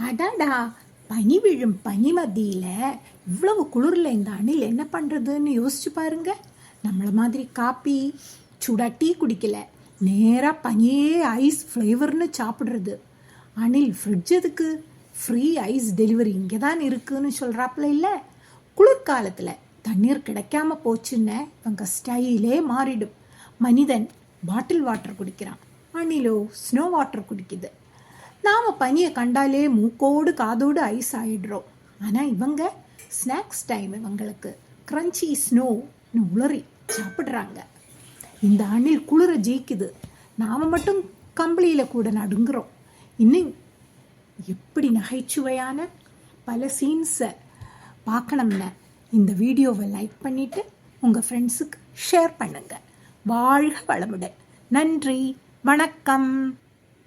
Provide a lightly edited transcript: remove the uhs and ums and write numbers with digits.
அடாடா, பனி விழும் பனி மத்தியில் இவ்வளவு குளிரில் இந்த அணில் என்ன பண்ணுறதுன்னு யோசிச்சு பாருங்க. நம்மளை மாதிரி காப்பி சூடா டீ குடிக்கல, நேராக பனியே ஐஸ் ஃப்ளேவர்னு சாப்பிட்றது. அணில் ஃப்ரிட்ஜ் எதுக்கு, ஃப்ரீ ஐஸ் டெலிவரி இங்கே தான் இருக்குன்னு சொல்கிறாப்புல இல்லை. குளிர்காலத்தில் தண்ணீர் கிடைக்காம போச்சுன்னு இவங்க ஸ்டைலே மாறிடும். மனிதன் பாட்டில் வாட்டர் குடிக்கிறான், அணிலோ ஸ்னோ வாட்டர் குடிக்குது. நாம் பனியை கண்டாலே மூக்கோடு காதோடு ஐஸ் ஆகிடுறோம். ஆனால் இவங்க ஸ்நாக்ஸ் டைம், இவங்களுக்கு க்ரன்ச்சி ஸ்னோன்னு உளறி சாப்பிட்றாங்க. இந்த அணில் குளிர ஜெயிக்குது, நாம் மட்டும் கம்பளியில் கூட நடுங்குறோம். இன்னும் எப்படி நகைச்சுவையான பல சீன்ஸை பார்க்கணும்னு இந்த வீடியோவை லைக் பண்ணிவிட்டு உங்கள் ஃப்ரெண்ட்ஸுக்கு ஷேர் பண்ணுங்கள். வாழ்க வளமுடன். நன்றி, வணக்கம்.